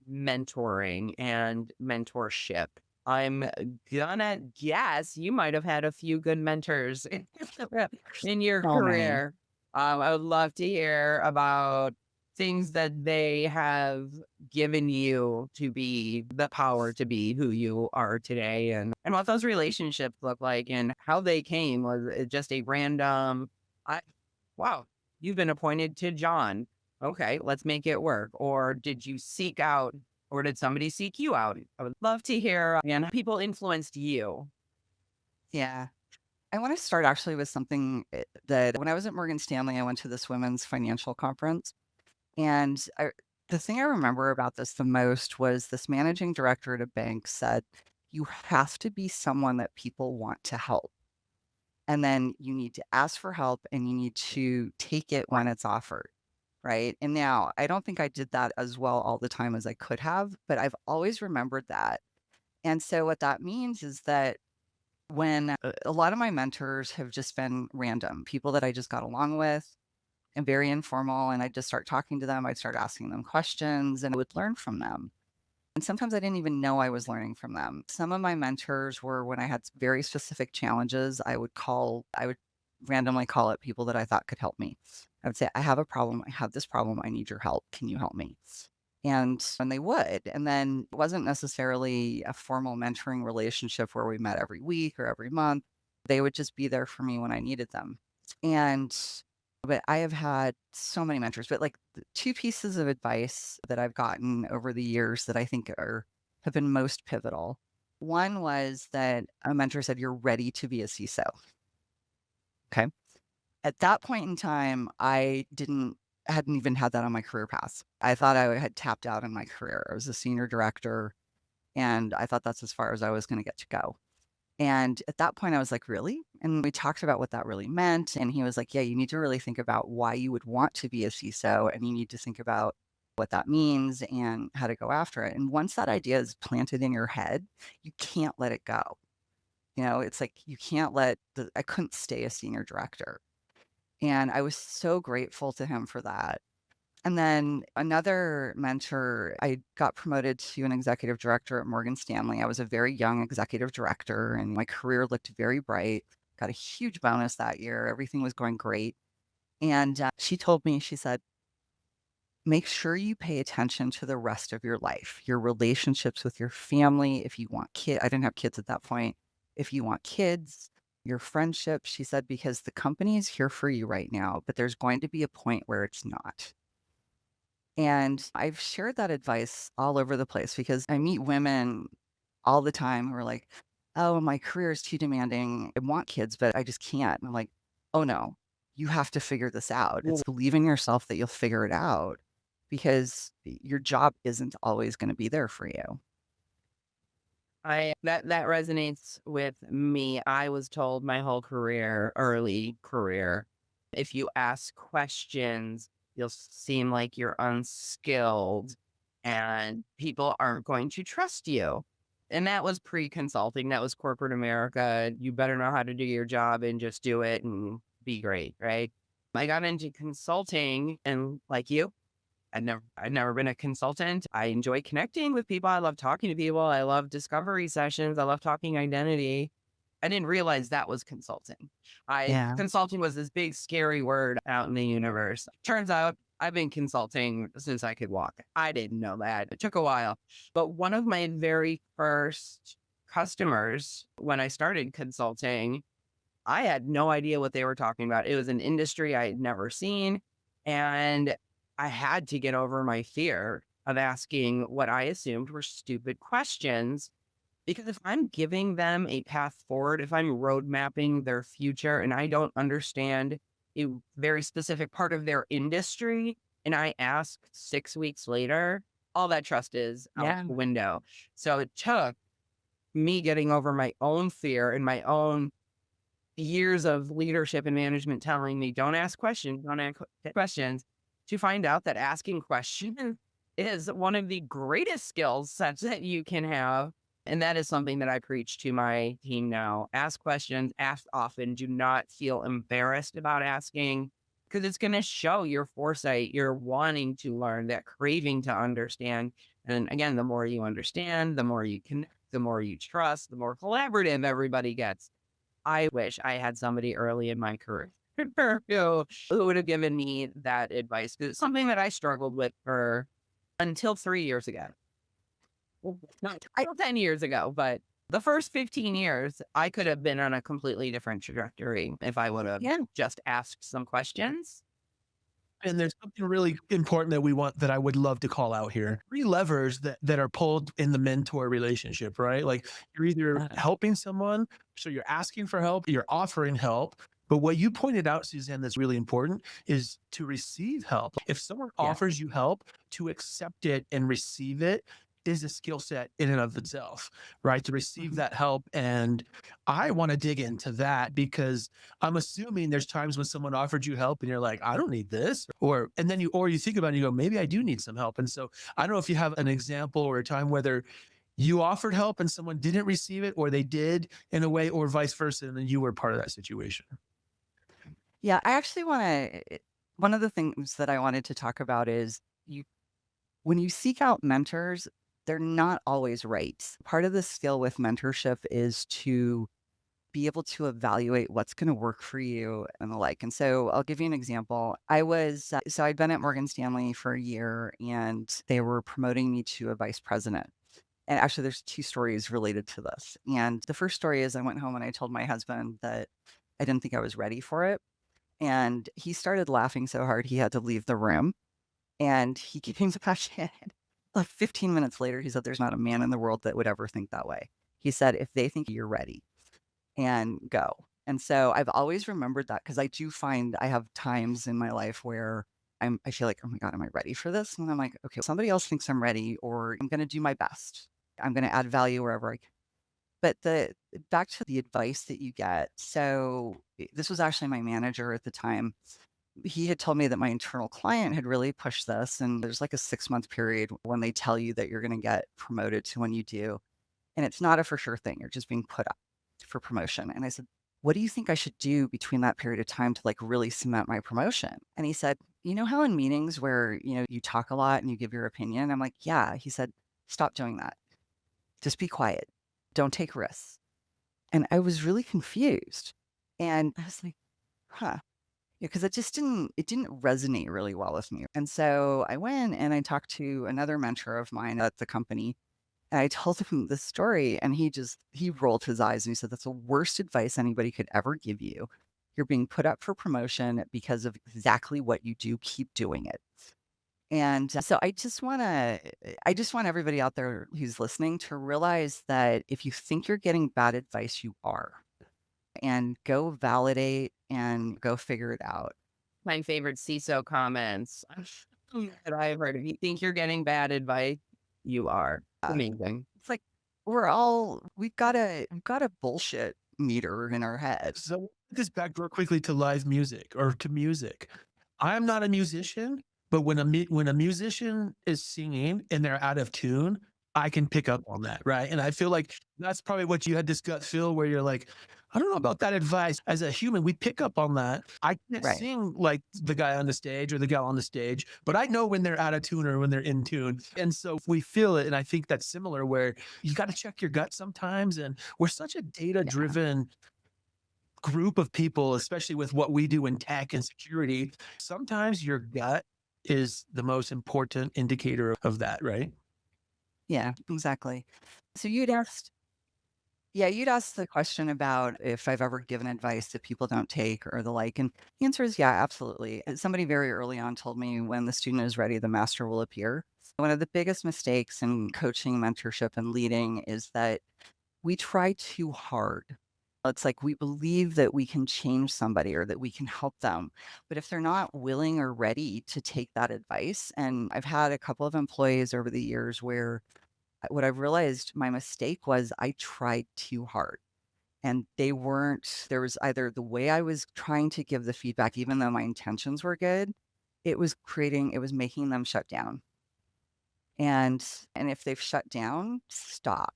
mentoring and mentorship. I'm gonna guess you might have had a few good mentors in your So many. career. I would love to hear about things that they have given you to be the power to be who you are today, and what those relationships look like and how they came. Was it just a random, I, wow, you've been appointed to John. Okay, let's make it work. Or did you seek out, or did somebody seek you out? I would love to hear, and how people influenced you. Yeah. I want to start actually with something that when I was at Morgan Stanley, I went to this women's financial conference. And the thing I remember about this the most was this managing director at a bank said, you have to be someone that people want to help. And then you need to ask for help and you need to take it when it's offered. Right. And now I don't think I did that as well all the time as I could have, but I've always remembered that. And so what that means is that when a lot of my mentors have just been random people that I just got along with and very informal, and I'd just start talking to them. I'd start asking them questions and I would learn from them. And sometimes I didn't even know I was learning from them. Some of my mentors were when I had very specific challenges, I would randomly call up people that I thought could help me. I would say, I have a problem. I have this problem. I need your help. Can you help me? And they would. And then it wasn't necessarily a formal mentoring relationship where we met every week or every month. They would just be there for me when I needed them. And but I have had so many mentors, but like the two pieces of advice that I've gotten over the years that I think have been most pivotal. One was that a mentor said, you're ready to be a CISO. Okay. At that point in time, hadn't even had that on my career path. I thought I had tapped out in my career. I was a senior director and I thought that's as far as I was going to get to go. And at that point, I was like, really? And we talked about what that really meant. And he was like, yeah, you need to really think about why you would want to be a CISO. And you need to think about what that means and how to go after it. And once that idea is planted in your head, you can't let it go. It's like you can't I couldn't stay a senior director. And I was so grateful to him for that. And then another mentor, I got promoted to an executive director at Morgan Stanley. I was a very young executive director and my career looked very bright. Got a huge bonus that year. Everything was going great. And she told me, she said, make sure you pay attention to the rest of your life, your relationships with your family. If you want kids, I didn't have kids at that point. If you want kids, your friendship, she said, because the company is here for you right now, but there's going to be a point where it's not. And I've shared that advice all over the place because I meet women all the time who are like, oh, my career is too demanding. I want kids, but I just can't. And I'm like, oh no, you have to figure this out. It's believe in yourself that you'll figure it out because your job isn't always going to be there for you. That resonates with me. I was told my whole career, early career, if you ask questions, you'll seem like you're unskilled and people aren't going to trust you. And that was pre-consulting. That was corporate America. You better know how to do your job and just do it and be great, right? I got into consulting and like you, I'd never been a consultant. I enjoy connecting with people. I love talking to people. I love discovery sessions. I love talking identity. I didn't realize that was consulting. Yeah. Consulting was this big scary word out in the universe. Turns out I've been consulting since I could walk. I didn't know that. It took a while. But one of my very first customers when I started consulting, I had no idea what they were talking about. It was an industry I had never seen. And I had to get over my fear of asking what I assumed were stupid questions. Because if I'm giving them a path forward, if I'm road mapping their future and I don't understand a very specific part of their industry, and I ask 6 weeks later, all that trust is out Yeah. the window. So it took me getting over my own fear and my own years of leadership and management telling me, don't ask questions, don't ask questions, to find out that asking questions is one of the greatest skills sets that you can have. And that is something that I preach to my team now. Ask questions, ask often. Do not feel embarrassed about asking, because it's going to show your foresight, your wanting to learn, that craving to understand. And again, the more you understand, the more you connect, the more you trust, the more collaborative everybody gets. I wish I had somebody early in my career who would have given me that advice. 'Cause it's something that I struggled with for until 3 years ago. Well, not until 10 years ago, but the first 15 years, I could have been on a completely different trajectory if I would have Yeah. just asked some questions. And there's something really important that I would love to call out here. Three levers that are pulled in the mentor relationship, right? Like you're either helping someone, so you're asking for help, you're offering help. But what you pointed out, Suzanne, that's really important is to receive help. If someone Yeah. offers you help, to accept it and receive it is a skill set in and of itself, right? To receive that help. And I want to dig into that because I'm assuming there's times when someone offered you help and you're like, I don't need this. And then you think about it and you go, maybe I do need some help. And so I don't know if you have an example or a time whether you offered help and someone didn't receive it, or they did in a way, or vice versa. And then you were part of that situation. Yeah, I actually want to. One of the things that I wanted to talk about is when you seek out mentors, they're not always right. Part of the skill with mentorship is to be able to evaluate what's going to work for you and the like. And so I'll give you an example. So I'd been at Morgan Stanley for a year and they were promoting me to a vice president. And actually, there's two stories related to this. And the first story is I went home and I told my husband that I didn't think I was ready for it. And he started laughing so hard he had to leave the room. And he came back in. Like 15 minutes later, he said, there's not a man in the world that would ever think that way. He said, if they think you're ready, and go. And so I've always remembered that because I do find I have times in my life where I feel like, oh my God, am I ready for this? And I'm like, okay, somebody else thinks I'm ready, or I'm going to do my best. I'm going to add value wherever I can. But back to the advice that you get. So this was actually my manager at the time. He had told me that my internal client had really pushed this. And there's like a 6-month period when they tell you that you're going to get promoted to when you do. And it's not a for sure thing. You're just being put up for promotion. And I said, what do you think I should do between that period of time to like really cement my promotion? And he said, you know how in meetings where, you talk a lot and you give your opinion? I'm like, yeah. He said, stop doing that. Just be quiet. Don't take risks. And I was really confused. And I was like, huh. Because it didn't resonate really well with me. And so I went and I talked to another mentor of mine at the company. And I told him this story and he rolled his eyes and he said, that's the worst advice anybody could ever give you. You're being put up for promotion because of exactly what you do. Keep doing it. And so I just want everybody out there who's listening to realize that if you think you're getting bad advice, you are. And go validate and go figure it out. My favorite CISO comments that I've heard. If you think you're getting bad advice, you are. Amazing. It's like we've got a bullshit meter in our head. So this back real quickly to live music or to music. I'm not a musician, but when a musician is singing and they're out of tune, I can pick up on that, right? And I feel like that's probably what you had this gut feel where you're like, I don't know about that advice. As a human, we pick up on that. I can't Right. sing like the guy on the stage or the gal on the stage, but I know when they're out of tune or when they're in tune. And so we feel it. And I think that's similar where you got to check your gut sometimes. And we're such a data-driven group of people, especially with what we do in tech and security. Sometimes your gut is the most important indicator of that, right? Yeah, exactly. So you'd asked the question about if I've ever given advice that people don't take or the like. And the answer is yeah, absolutely. Somebody very early on told me when the student is ready, the master will appear. One of the biggest mistakes in coaching, mentorship, and leading is that we try too hard. It's like we believe that we can change somebody or that we can help them. But if they're not willing or ready to take that advice, and I've had a couple of employees over the years where what I've realized my mistake was I tried too hard. And they weren't, there was either the way I was trying to give the feedback, even though my intentions were good, it was making them shut down. And if they've shut down, stop.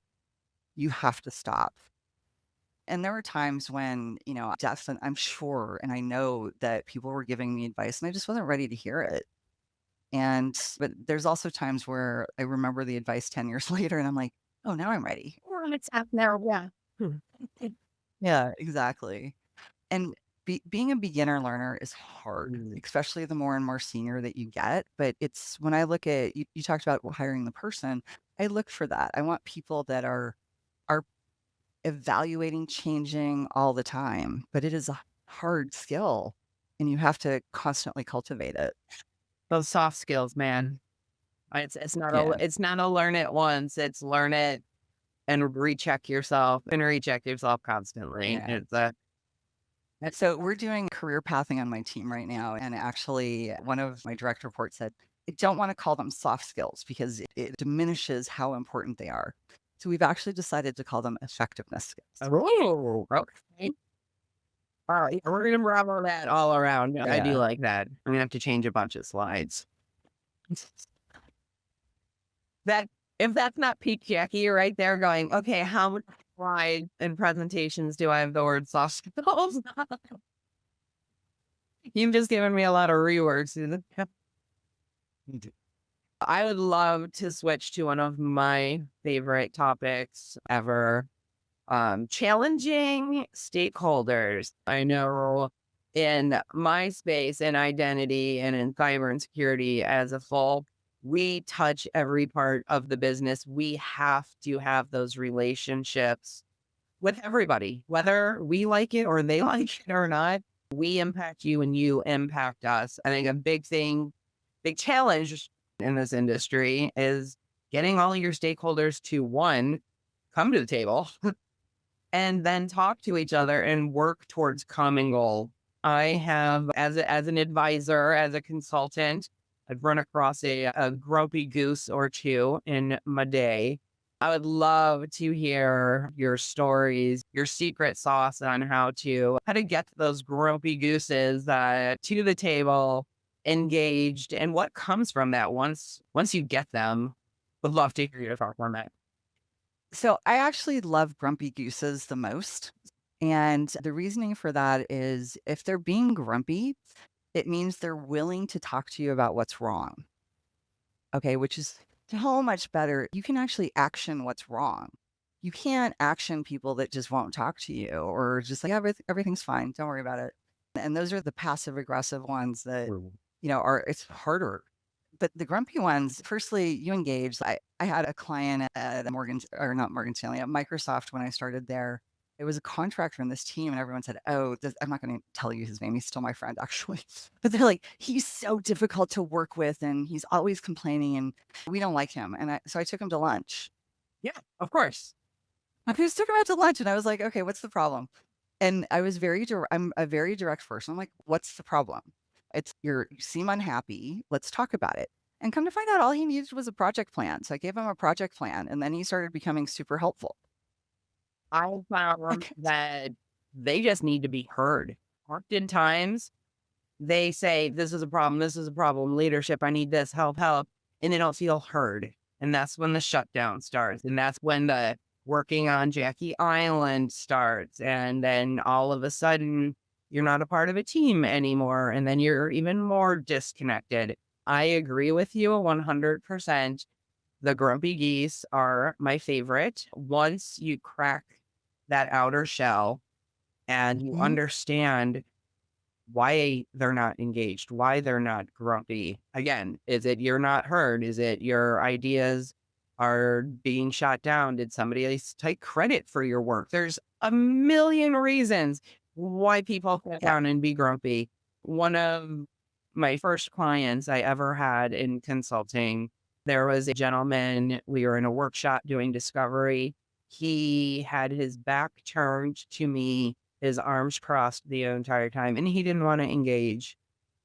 You have to stop. And there were times when, I'm sure, and I know that people were giving me advice and I just wasn't ready to hear it. But there's also times where I remember the advice 10 years later and I'm like, oh, now I'm ready. Or it's up there. Yeah. Yeah, exactly. And being a beginner learner is hard, especially the more and more senior that you get. But it's when I look at, you talked about hiring the person, I look for that. I want people that are evaluating, changing all the time, but it is a hard skill and you have to constantly cultivate it. Those soft skills, man. It's not Yeah. it's not a learn it once. It's learn it and recheck yourself constantly. Yeah. So we're doing career pathing on my team right now. And actually, one of my direct reports said, I don't want to call them soft skills because it diminishes how important they are. So we've actually decided to call them effectiveness skills. Oh, okay. All right, we're gonna bravo that all around. I do Yeah. like that. I'm gonna have to change a bunch of slides. That if that's not peak Jackie right there going, okay, how much slide and presentations do I have the word soft skills? You've just given me a lot of rewords, Susan. I would love to switch to one of my favorite topics ever. Challenging stakeholders. I know in my space and identity and in cyber and security as a whole, we touch every part of the business. We have to have those relationships with everybody, whether we like it or they like it or not. We impact you and you impact us. I think a big challenge in this industry is getting all your stakeholders to one, come to the table and then talk to each other and work towards common goal. I have, as an advisor, as a consultant, I've run across a grumpy goose or two in my day. I would love to hear your stories, your secret sauce on how to get those grumpy gooses to the table, engaged, and what comes from that once you get them. Would love to hear your talk on that. So I actually love grumpy gooses the most. And the reasoning for that is if they're being grumpy, it means they're willing to talk to you about what's wrong. Okay, which is so much better. You can actually action what's wrong. You can't action people that just won't talk to you or just like, everything's fine. Don't worry about it. And those are the passive aggressive ones that, it's harder. But the grumpy ones, firstly, you engage. I had a client at not Morgan Stanley, at Microsoft when I started there. It was a contractor in this team, and everyone said, oh, I'm not going to tell you his name. He's still my friend, actually. But they're like, he's so difficult to work with, and he's always complaining, and we don't like him. And so I took him to lunch. Yeah, of course. I just took him out to lunch, and I was like, okay, what's the problem? And I'm a very direct person. I'm like, what's the problem? You seem unhappy. Let's talk about it. And come to find out, all he needed was a project plan. So I gave him a project plan, and then he started becoming super helpful. I found that they just need to be heard. Oftentimes, they say, this is a problem, leadership, I need this, help, and they don't feel heard. And that's when the shutdown starts. And that's when the working on Jackie Island starts. And then all of a sudden, you're not a part of a team anymore. And then you're even more disconnected. I agree with you 100%. The grumpy geese are my favorite. Once you crack that outer shell and you understand why they're not engaged, why they're not grumpy. Again, is it you're not heard? Is it your ideas are being shot down? Did somebody else take credit for your work? There's a million reasons why people sit down and be grumpy. One of my first clients I ever had in consulting, there was a gentleman, we were in a workshop doing discovery. He had his back turned to me, his arms crossed the entire time, and he didn't want to engage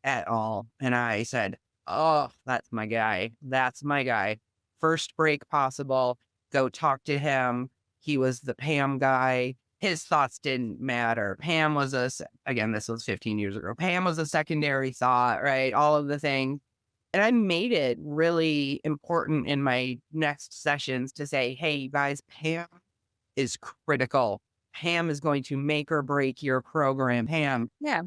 at all. And I said, "Oh, that's my guy. That's my guy. First break possible. Go talk to him." He was the Pam guy. His thoughts didn't matter. Pam was again, this was 15 years ago. Pam was a secondary thought, right? All of the things. And I made it really important in my next sessions to say, hey, you guys, Pam is critical. Pam is going to make or break your program. Pam, Yeah.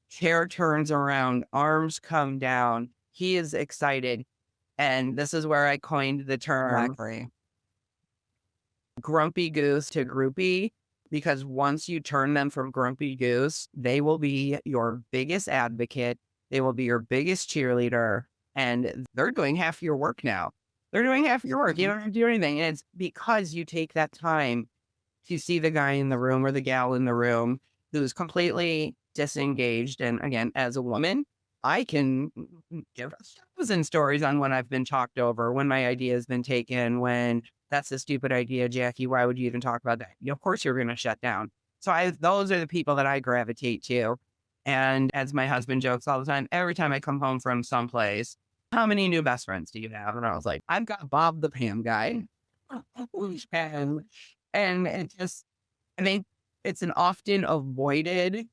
chair turns around, arms come down. He is excited. And this is where I coined the term Exactly. grumpy goose to groupie, because once you turn them from grumpy goose, they will be your biggest advocate. They will be your biggest cheerleader, and they're doing half your work now. They're doing half your work. You don't have to do anything. And it's because you take that time to see the guy in the room or the gal in the room who's completely disengaged. And again, as a woman, I can give 1,000 stories on when I've been talked over, when my idea has been taken, when that's a stupid idea, Jackie. Why would you even talk about that? Of course you're going to shut down. So those are the people that I gravitate to. And as my husband jokes all the time, every time I come home from someplace, how many new best friends do you have? And I was like, I've got Bob the Pam guy. And it just, I think it's an often avoided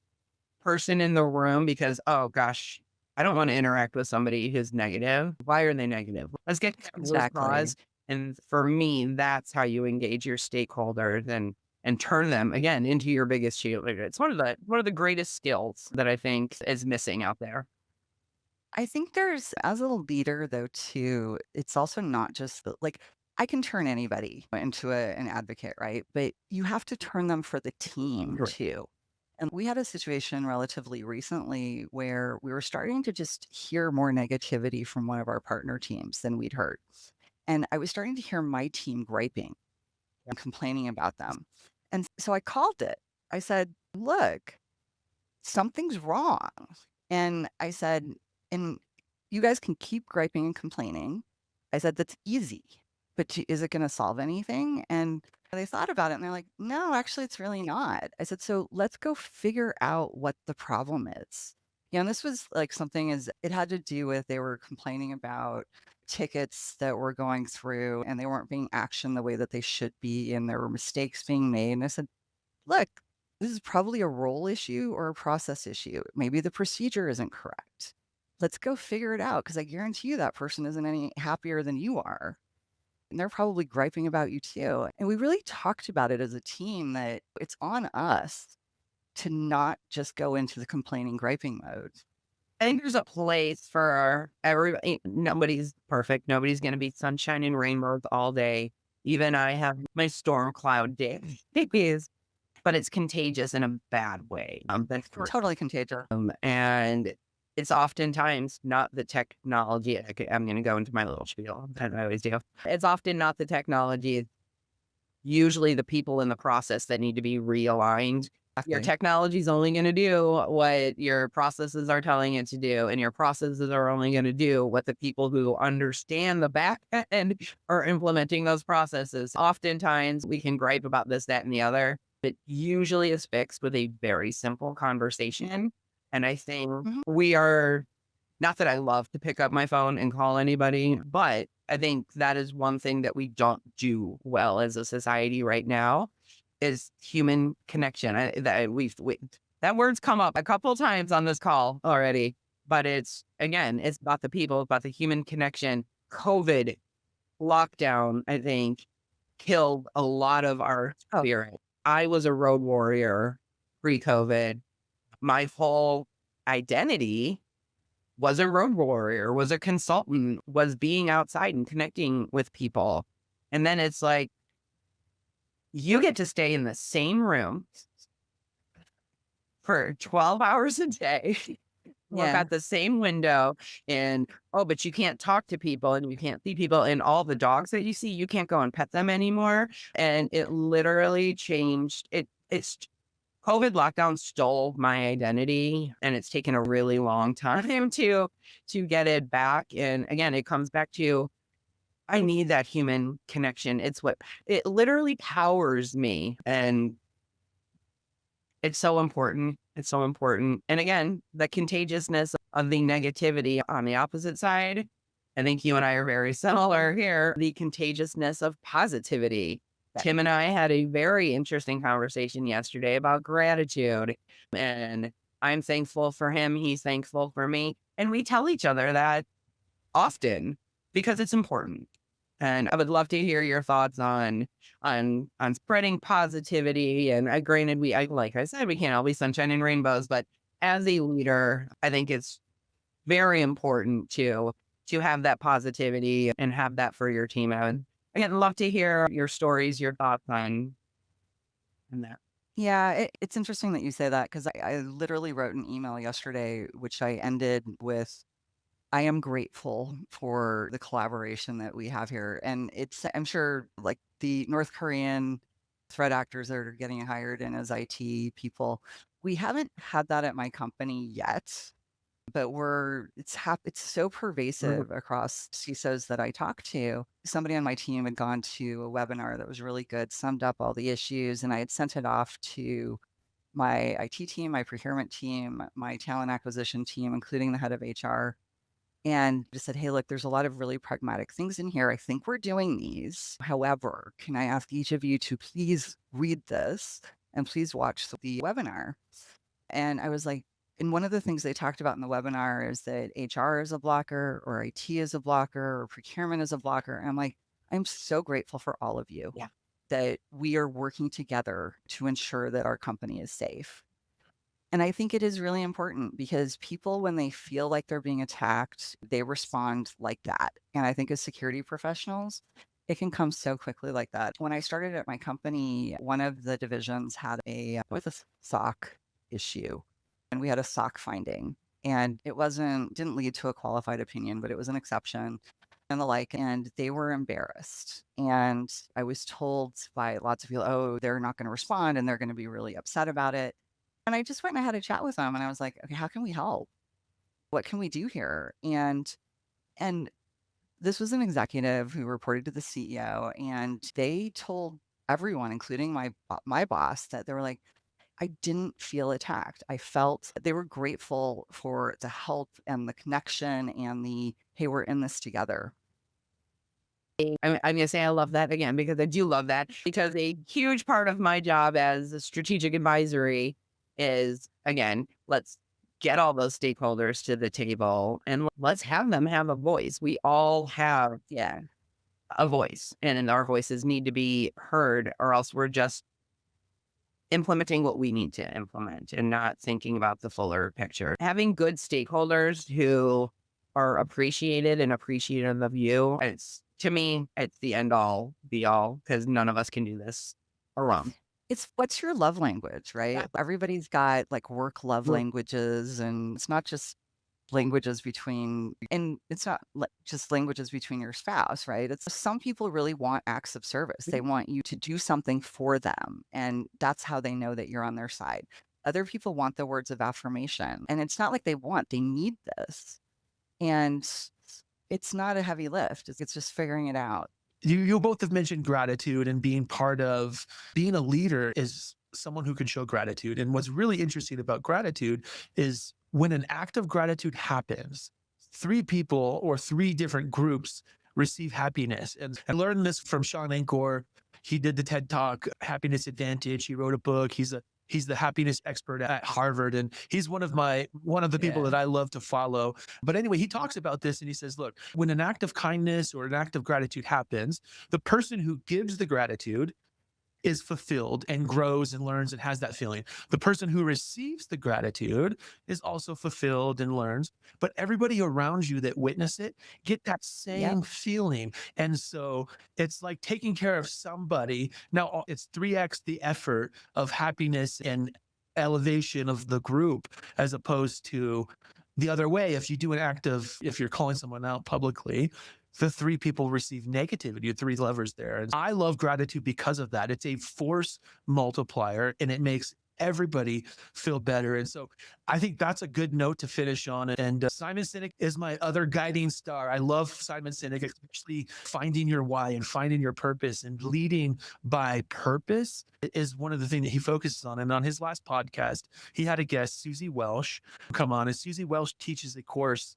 person in the room because, oh gosh, I don't want to interact with somebody who's negative. Why are they negative? Let's get to the root cause. And for me, that's how you engage your stakeholders and turn them again into your biggest cheerleader. It's one of the greatest skills that I think is missing out there. I think there's, as a leader though, too, it's also not just like I can turn anybody into an advocate, right? But you have to turn them for the team Right. too. And we had a situation relatively recently where we were starting to just hear more negativity from one of our partner teams than we'd heard. And I was starting to hear my team griping and complaining about them. And so I called it. I said, look, something's wrong. And I said, and you guys can keep griping and complaining. I said, that's easy, but is it going to solve anything? And they thought about it and they're like, no, actually, it's really not. I said, so let's go figure out what the problem is. And this was like something it had to do with, they were complaining about tickets that were going through and they weren't being actioned the way that they should be. And there were mistakes being made. And I said, look, this is probably a role issue or a process issue. Maybe the procedure isn't correct. Let's go figure it out because I guarantee you that person isn't any happier than you are. And they're probably griping about you too. And we really talked about it as a team that it's on us to not just go into the complaining, griping mode. I think there's a place for everybody. Nobody's perfect. Nobody's going to be sunshine and rainbows all day. Even I have my storm cloud days, but it's contagious in a bad way. Totally contagious. And it's oftentimes not the technology. I'm going to go into my little spiel that I always do. It's often not the technology. It's usually the people in the process that need to be realigned. Your technology is only going to do what your processes are telling it to do, and your processes are only going to do what the people who understand the back end are implementing those processes. Oftentimes, we can gripe about this, that, and the other. It usually is fixed with a very simple conversation. And I think we are, not that I love to pick up my phone and call anybody, but I think that is one thing that we don't do well as a society right now is human connection. That word's come up a couple times on this call already, but it's about the people, about the human connection. COVID lockdown, I think, killed a lot of our spirit. I was a road warrior pre-COVID. My whole identity was a road warrior, was a consultant, was being outside and connecting with people. And then it's like, you get to stay in the same room for 12 hours a day, look out the same window, and but you can't talk to people and you can't see people, and all the dogs that you see, you can't go and pet them anymore. And it literally changed. It's COVID lockdown stole my identity, and it's taken a really long time to get it back. And again, it comes back to I need that human connection. It literally powers me. And it's so important. It's so important. And again, the contagiousness of the negativity on the opposite side. I think you and I are very similar here. The contagiousness of positivity. Tim and I had a very interesting conversation yesterday about gratitude. And I'm thankful for him. He's thankful for me. And we tell each other that often because it's important. And I would love to hear your thoughts on spreading positivity. And granted, like I said, we can't all be sunshine and rainbows, but as a leader, I think it's very important to have that positivity and have that for your team. I would again love to hear your stories, your thoughts on that. Yeah, it's interesting that you say that because I literally wrote an email yesterday, which I ended with, I am grateful for the collaboration that we have here. And I'm sure like the North Korean threat actors that are getting hired in as IT people, we haven't had that at my company yet, but it's so pervasive across CISOs that I talk to. Somebody on my team had gone to a webinar that was really good, summed up all the issues, and I had sent it off to my IT team, my procurement team, my talent acquisition team, including the head of HR. And just said, hey, look, there's a lot of really pragmatic things in here. I think we're doing these. However, can I ask each of you to please read this and please watch the webinar? And I was like, and one of the things they talked about in the webinar is that HR is a blocker or IT is a blocker or procurement is a blocker. And I'm like, I'm so grateful for all of you that we are working together to ensure that our company is safe. And I think it is really important because people, when they feel like they're being attacked, they respond like that. And I think as security professionals, it can come so quickly like that. When I started at my company, one of the divisions had with a SOC issue, and we had a SOC finding. And it didn't lead to a qualified opinion, but it was an exception and the like. And they were embarrassed. And I was told by lots of people, oh, they're not going to respond and they're going to be really upset about it. And I just went and I had a chat with them and I was like, okay, how can we help? What can we do here? And this was an executive who reported to the CEO, and they told everyone, including my boss, that they were like, I didn't feel attacked. I felt they were grateful for the help and the connection and hey, we're in this together. I'm going to say I love that again, because I do love that, because a huge part of my job as a strategic advisory is, again, let's get all those stakeholders to the table and let's have them have a voice. We all have a voice, and our voices need to be heard, or else we're just implementing what we need to implement and not thinking about the fuller picture. Having good stakeholders who are appreciated and appreciative of you, to me, it's the end all be all, because none of us can do this alone. It's what's your love language, right? Yeah. Everybody's got like work love languages, and it's not just languages and it's not just languages between your spouse, right? It's some people really want acts of service. They want you to do something for them, and that's how they know that you're on their side. Other people want the words of affirmation, and it's not like they need this. And it's not a heavy lift. It's just figuring it out. You both have mentioned gratitude, and being part of being a leader is someone who can show gratitude. And what's really interesting about gratitude is when an act of gratitude happens, 3 people or 3 different groups receive happiness. And I learned this from Sean Ancor. He did the TED Talk, Happiness Advantage. He wrote a book. He's the happiness expert at Harvard. And he's one of the people that I love to follow. But anyway, he talks about this and he says, look, when an act of kindness or an act of gratitude happens, the person who gives the gratitude is fulfilled and grows and learns and has that feeling. The person who receives the gratitude is also fulfilled and learns, but everybody around you that witness it get that same feeling. And so it's like taking care of somebody. Now it's 3x the effort of happiness and elevation of the group, as opposed to the other way. If you're calling someone out publicly, the 3 people receive negativity, 3 levers there. And I love gratitude because of that. It's a force multiplier, and it makes everybody feel better. And so I think that's a good note to finish on. And Simon Sinek is my other guiding star. I love Simon Sinek, especially finding your why and finding your purpose, and leading by purpose is one of the things that he focuses on. And on his last podcast, he had a guest, Susie Welsh, come on. And Susie Welsh teaches a course.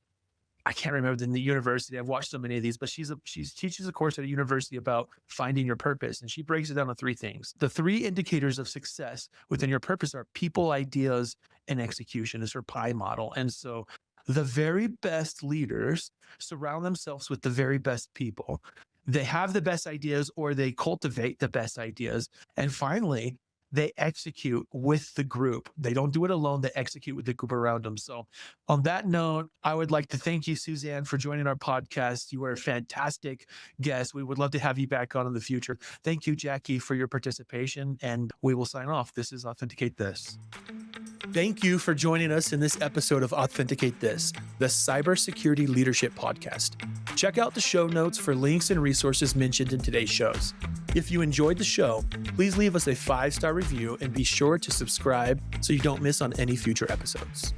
I can't remember in the university. I've watched so many of these, but she teaches a course at a university about finding your purpose. And she breaks it down to three things. The three indicators of success within your purpose are people, ideas, and execution. Is her pie model. And so the very best leaders surround themselves with the very best people. They have the best ideas, or they cultivate the best ideas. And finally, they execute with the group. They don't do it alone. They execute with the group around them. So on that note, I would like to thank you, Susanne, for joining our podcast. You were a fantastic guest. We would love to have you back on in the future. Thank you, Jackie, for your participation, and we will sign off. This is Authenticate This. Thank you for joining us in this episode of Authenticate This, the Cybersecurity Leadership Podcast. Check out the show notes for links and resources mentioned in today's shows. If you enjoyed the show, please leave us a 5-star review and be sure to subscribe so you don't miss on any future episodes.